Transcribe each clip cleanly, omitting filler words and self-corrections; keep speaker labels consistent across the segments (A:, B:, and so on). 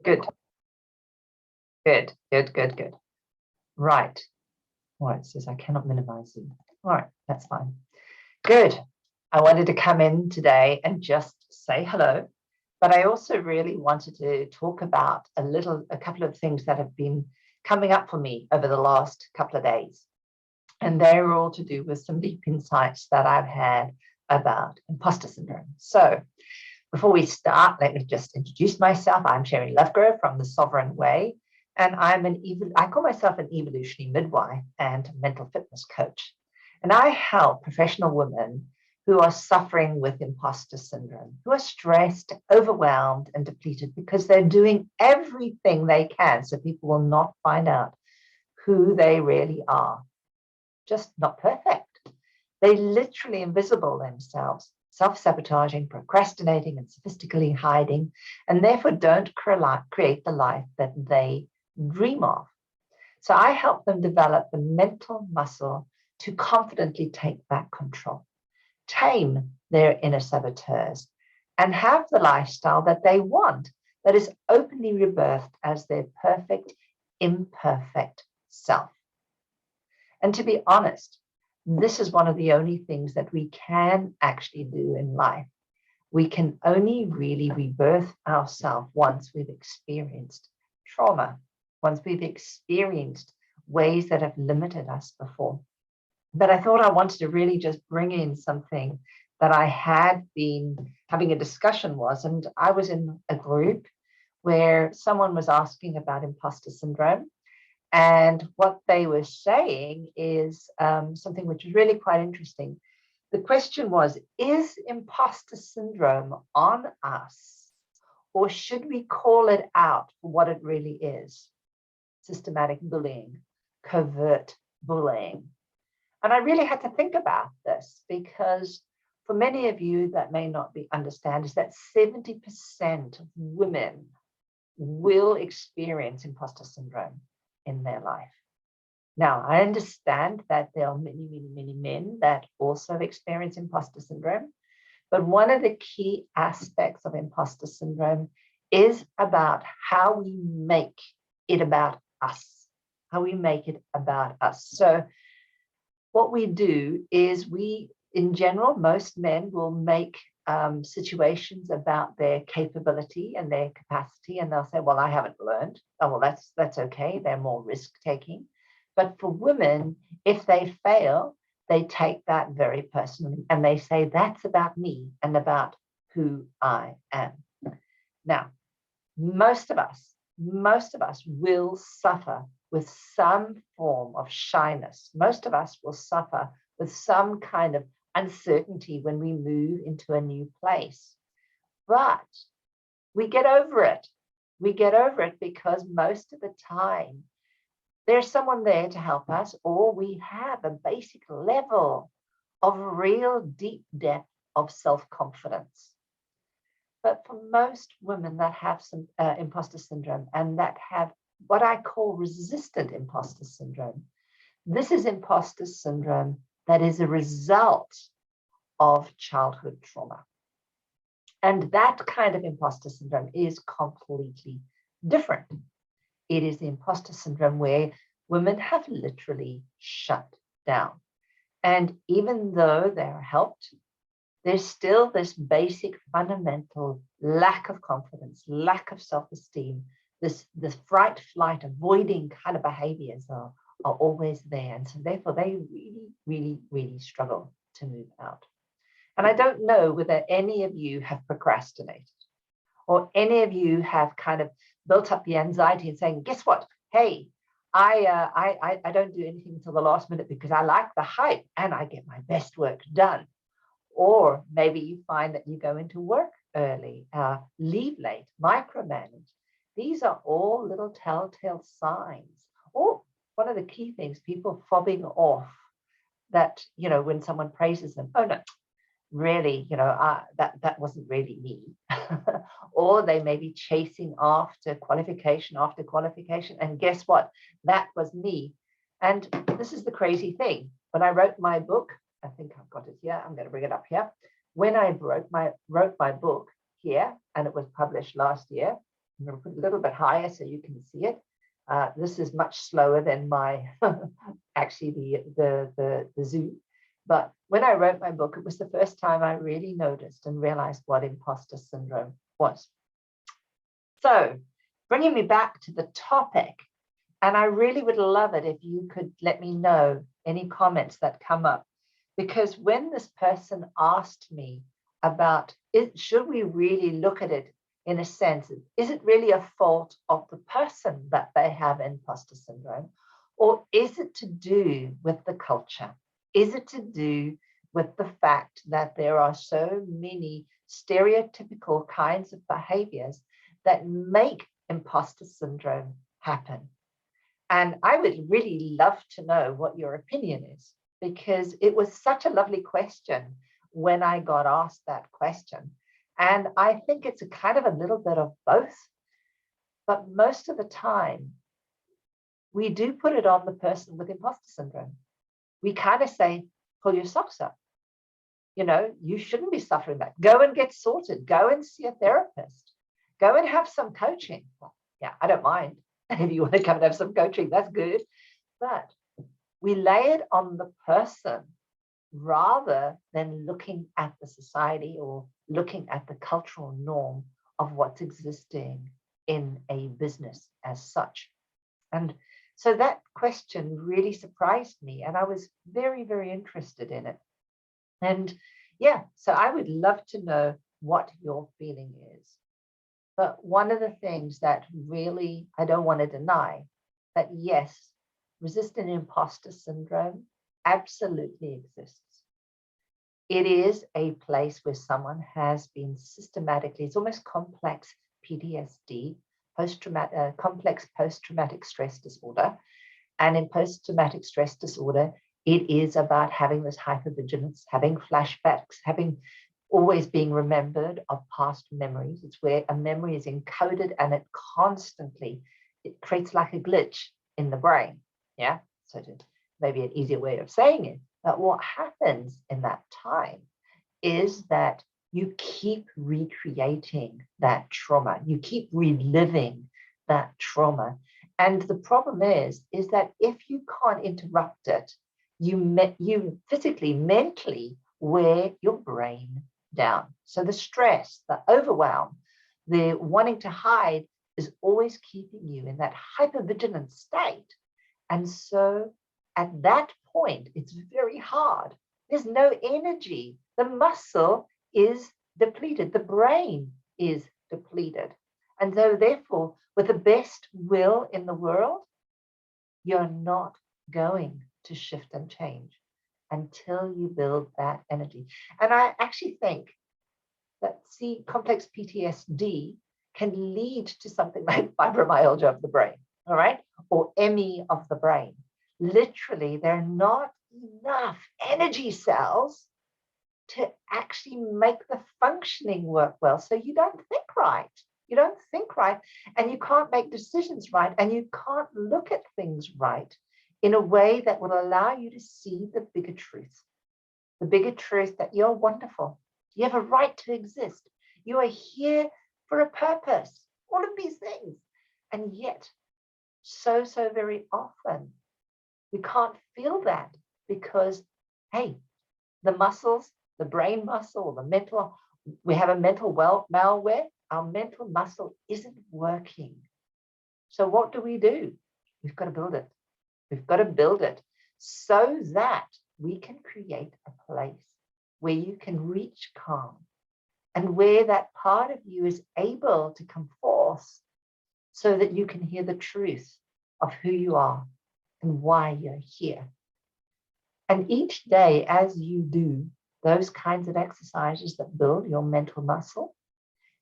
A: Good, good, good, good, good. Right. All right, it says I cannot minimize Zoom. All right, that's fine. Good. I wanted to come in today and just say hello, but I also really wanted to talk about a couple of things that have been coming up for me over the last couple of days. And they're all to do with some deep insights that I've had about imposter syndrome. So before we start, let me just introduce myself. I'm Sherry Lovegrove from The Sovereign Way, and I call myself an evolutionary midwife and mental fitness coach. And I help professional women who are suffering with imposter syndrome, who are stressed, overwhelmed, and depleted because they're doing everything they can so people will not find out who they really are. Just not perfect. They literally invisible themselves, self-sabotaging, procrastinating, and sophisticatedly hiding, and therefore don't create the life that they dream of. So I help them develop the mental muscle to confidently take back control, tame their inner saboteurs, and have the lifestyle that they want, that is openly rebirthed as their perfect, imperfect self. And to be honest, this is one of the only things that we can actually do in life. We can only really rebirth ourselves once we've experienced trauma, once we've experienced ways that have limited us before. But I thought I wanted to really just bring in something that I had been having a discussion and I was in a group where someone was asking about imposter syndrome. And what they were saying is something which is really quite interesting. The question was, is imposter syndrome on us, or should we call it out for what it really is? Systematic bullying, covert bullying. And I really had to think about this because for many of you that may not understand is that 70% of women will experience imposter syndrome in their life. Now, I understand that there are many, many, many men that also experience imposter syndrome, but one of the key aspects of imposter syndrome is about how we make it about us, how we make it about us. So what we do is in general, most men will make situations about their capability and their capacity, and they'll say, well, I haven't learned. Oh, well, that's okay. They're more risk-taking. But for women, if they fail, they take that very personally, and they say, that's about me and about who I am. Now, most of us will suffer with some form of shyness. Most of us will suffer with some kind of uncertainty when we move into a new place. But we get over it. We get over it because most of the time there's someone there to help us, or we have a basic level of real deep depth of self-confidence. But for most women that have some imposter syndrome and that have what I call resistant imposter syndrome, this is imposter syndrome that is a result of childhood trauma. And that kind of imposter syndrome is completely different. It is the imposter syndrome where women have literally shut down. And even though they're helped, there's still this basic fundamental lack of confidence, lack of self-esteem, this fright, flight, avoiding kind of behaviors are always there. And so therefore they really, really, really struggle to move out. And I don't know whether any of you have procrastinated or any of you have kind of built up the anxiety and saying, guess what? Hey, I don't do anything until the last minute because I like the hype and I get my best work done. Or maybe you find that you go into work early, leave late, micromanage. These are all little telltale signs. Or one of the key things, people fobbing off that, when someone praises them, oh no, really, that wasn't really me. Or they may be chasing after qualification. And guess what? That was me. And this is the crazy thing. When I wrote my book, I think I've got it here. I'm going to bring it up here. When I wrote my book here, and it was published last year, I'm going to put it a little bit higher so you can see it. This is much slower than my, actually the Zoom. But when I wrote my book, it was the first time I really noticed and realized what imposter syndrome was. So bringing me back to the topic, and I really would love it if you could let me know any comments that come up, because when this person asked me about should we really look at it in a sense, is it really a fault of the person that they have imposter syndrome, or is it to do with the culture? Is it to do with the fact that there are so many stereotypical kinds of behaviors that make imposter syndrome happen? And I would really love to know what your opinion is, because it was such a lovely question when I got asked that question. And I think it's a kind of a little bit of both, but most of the time, we do put it on the person with imposter syndrome. We kind of say, pull your socks up. You know, you shouldn't be suffering that. Go and get sorted. Go and see a therapist. Go and have some coaching. Well, yeah, I don't mind. If you want to come and have some coaching, that's good. But we lay it on the person rather than looking at the society or looking at the cultural norm of what's existing in a business as such. And so that question really surprised me, and I was very, very interested in it. And yeah, so I would love to know what your feeling is. But one of the things that really I don't want to deny, that yes, resistant imposter syndrome absolutely exists. It is a place where someone has been systematically, it's almost complex PTSD, complex post-traumatic stress disorder. And in post-traumatic stress disorder, it is about having this hypervigilance, having flashbacks, having always being remembered of past memories. It's where a memory is encoded and it creates like a glitch in the brain. Yeah, so maybe an easier way of saying it. But what happens in that time is that you keep recreating that trauma. You keep reliving that trauma. And the problem is that if you can't interrupt it, you physically, mentally wear your brain down. So the stress, the overwhelm, the wanting to hide is always keeping you in that hypervigilant state. And so at that point, it's very hard. There's no energy. The muscle is depleted. The brain is depleted. And so therefore, with the best will in the world, you're not going to shift and change until you build that energy. And I actually think that complex PTSD can lead to something like fibromyalgia of the brain, all right? Or ME of the brain. Literally, there are not enough energy cells to actually make the functioning work well. So you don't think right. You don't think right, and you can't make decisions right, and you can't look at things right in a way that will allow you to see the bigger truth that you're wonderful. You have a right to exist. You are here for a purpose, all of these things. And yet, so very often, we can't feel that because, hey, the muscles, the brain muscle, the mental, we have a mental malware. Our mental muscle isn't working. So what do? We've got to build it. We've got to build it so that we can create a place where you can reach calm and where that part of you is able to come forth so that you can hear the truth of who you are and why you're here. And each day, as you do those kinds of exercises that build your mental muscle,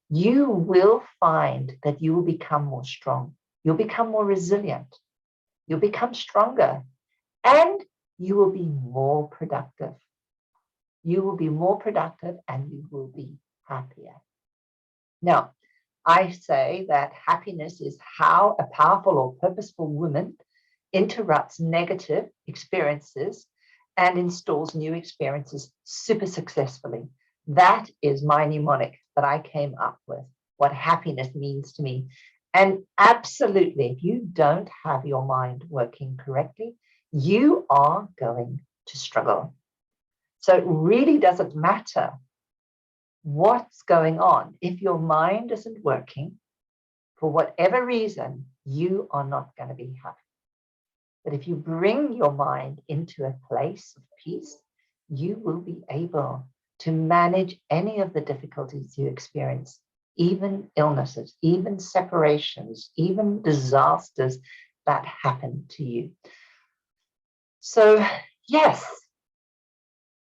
A: you will find that you will become more strong. You'll become more resilient. You'll become stronger, and you will be more productive. You will be more productive and you will be happier. Now, I say that happiness is how a powerful or purposeful woman interrupts negative experiences and installs new experiences super successfully. That is my mnemonic that I came up with what happiness means to me. And absolutely, if you don't have your mind working correctly, you are going to struggle. So it really doesn't matter what's going on. If your mind isn't working, for whatever reason, you are not going to be happy. But if you bring your mind into a place of peace, you will be able to manage any of the difficulties you experience, even illnesses, even separations, even disasters that happen to you. So, yes,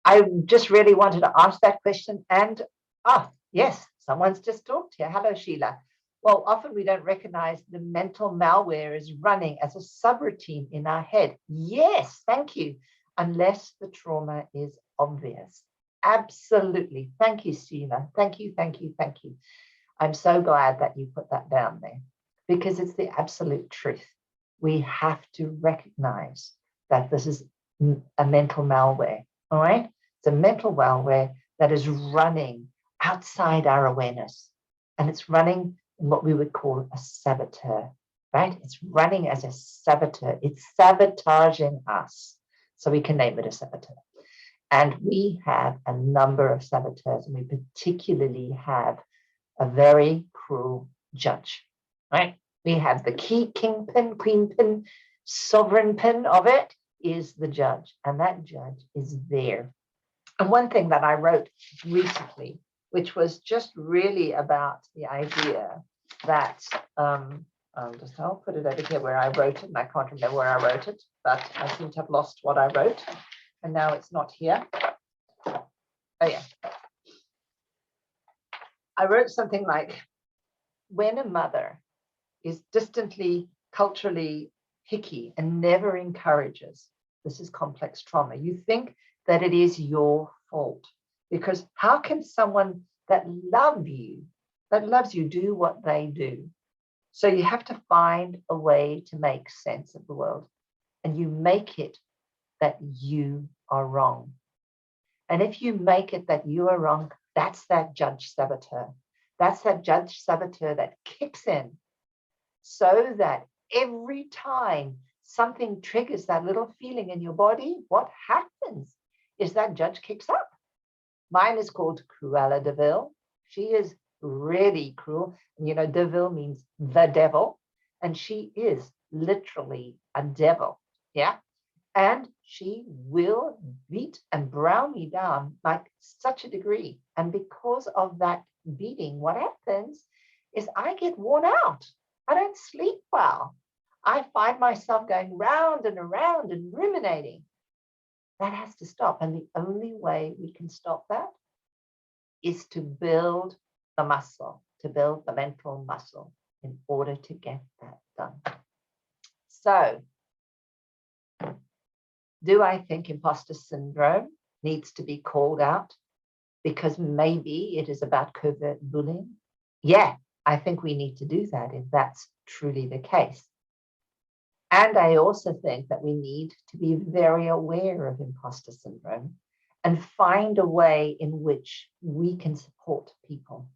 A: I just really wanted to ask that question. And, yes, someone's just talked here. Hello, Sheila. Well, often we don't recognize the mental malware is running as a subroutine in our head. Yes, thank you. Unless the trauma is obvious. Absolutely. Thank you, Sheila. Thank you, thank you, thank you. I'm so glad that you put that down there because it's the absolute truth. We have to recognize that this is a mental malware, all right? It's a mental malware that is running outside our awareness, and it's running in what we would call a saboteur, right? It's running as a saboteur. It's sabotaging us. So we can name it a saboteur. And we have a number of saboteurs, and we particularly have a very cruel judge, right? We have the key kingpin, queenpin, sovereign pin of it is the judge, and that judge is there. And one thing that I wrote recently, which was just really about the idea that I'll put it over here where I wrote it, and I can't remember where I wrote it, but I seem to have lost what I wrote, and now it's not here. Oh yeah. I wrote something like, when a mother is distantly, culturally hicky and never encourages, this is complex trauma, you think that it is your fault. Because how can someone that loves you do what they do? So you have to find a way to make sense of the world, and you make it that you are wrong. And if you make it that you are wrong, that's that judge saboteur. That's that judge saboteur that kicks in so that every time something triggers that little feeling in your body, what happens is that judge kicks up. Mine is called Cruella de Vil. She is really cruel. You know, de Vil means the devil, and she is literally a devil. Yeah. And she will beat and brow me down like such a degree. And because of that beating, what happens is I get worn out. I don't sleep well. I find myself going round and around and ruminating. That has to stop. And the only way we can stop that is to build the muscle, to build the mental muscle in order to get that done. So, do I think imposter syndrome needs to be called out because maybe it is about covert bullying? Yeah, I think we need to do that if that's truly the case. And I also think that we need to be very aware of imposter syndrome and find a way in which we can support people.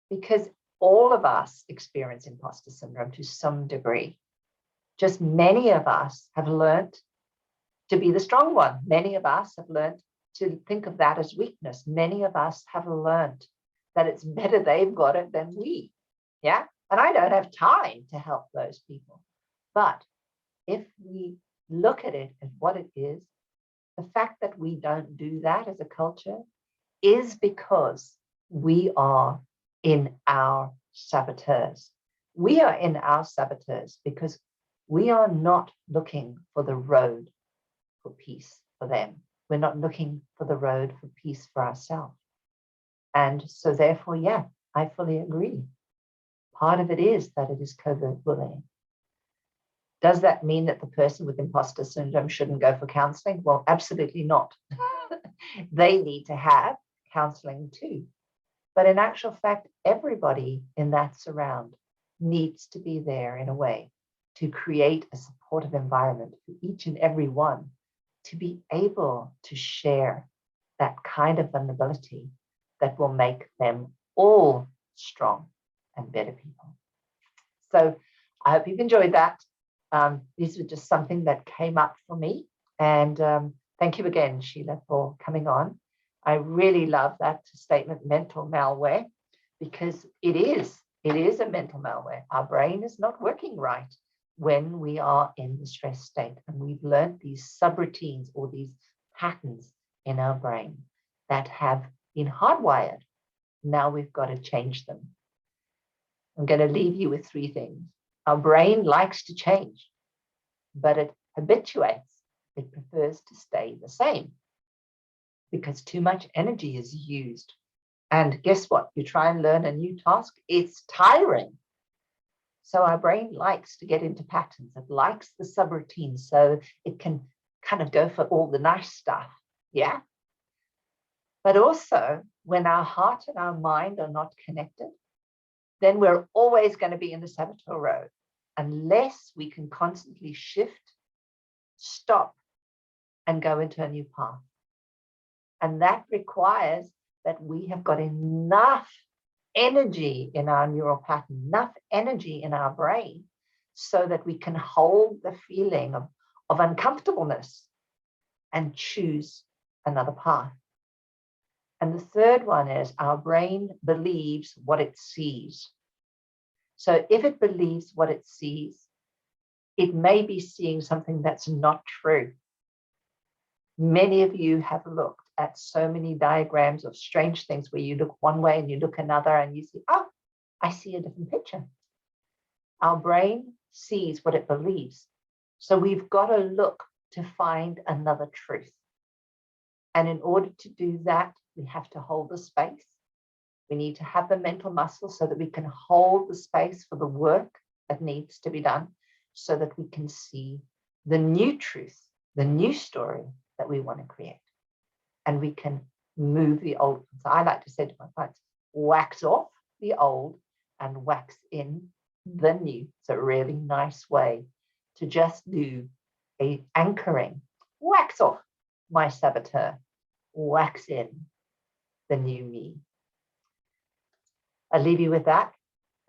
A: Because all of us experience imposter syndrome to some degree. Just many of us have learned to be the strong one. Many of us have learned to think of that as weakness. Many of us have learned that it's better they've got it than we. Yeah. And I don't have time to help those people. But if we look at it as what it is, the fact that we don't do that as a culture is because we are in our saboteurs. We are in our saboteurs because we are not looking for the road for peace for them. We're not looking for the road for peace for ourselves. And so therefore, yeah, I fully agree. Part of it is that it is covert bullying. Does that mean that the person with imposter syndrome shouldn't go for counseling? Well, absolutely not. They need to have counseling too. But in actual fact, everybody in that surround needs to be there in a way to create a supportive environment for each and every one to be able to share that kind of vulnerability that will make them all strong and better people. So I hope you've enjoyed that. These were just something that came up for me. And thank you again, Sheila, for coming on. I really love that statement, mental malware, because it is a mental malware. Our brain is not working right when we are in the stress state. And we've learned these subroutines or these patterns in our brain that have been hardwired. Now we've got to change them. I'm going to leave you with 3 things. Our brain likes to change, but it habituates. It prefers to stay the same because too much energy is used. And guess what? You try and learn a new task, it's tiring. So our brain likes to get into patterns. It likes the subroutines so it can kind of go for all the nice stuff. Yeah. But also, when our heart and our mind are not connected, then we're always going to be in the saboteur road unless we can constantly shift, stop, and go into a new path. And that requires that we have got enough energy in our neural pattern, enough energy in our brain so that we can hold the feeling of uncomfortableness and choose another path. And the third one is our brain believes what it sees. So if it believes what it sees, it may be seeing something that's not true. Many of you have looked at so many diagrams of strange things where you look one way and you look another and you see, oh, I see a different picture. Our brain sees what it believes. So we've got to look to find another truth. And in order to do that, we have to hold the space. We need to have the mental muscle so that we can hold the space for the work that needs to be done so that we can see the new truth, the new story that we want to create. And we can move the old. So I like to say to my clients, wax off the old and wax in the new. It's a really nice way to just do a anchoring. Wax off my saboteur, wax in the new me. I'll leave you with that.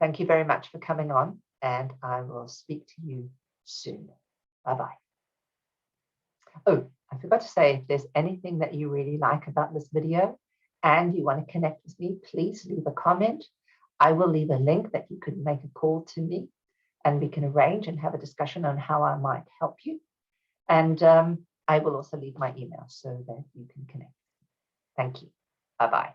A: Thank you very much for coming on, and I will speak to you soon. Bye-bye. Oh, I forgot to say, if there's anything that you really like about this video and you want to connect with me, please leave a comment. I will leave a link that you could make a call to me and we can arrange and have a discussion on how I might help you. And I will also leave my email so that you can connect. Thank you. Bye-bye.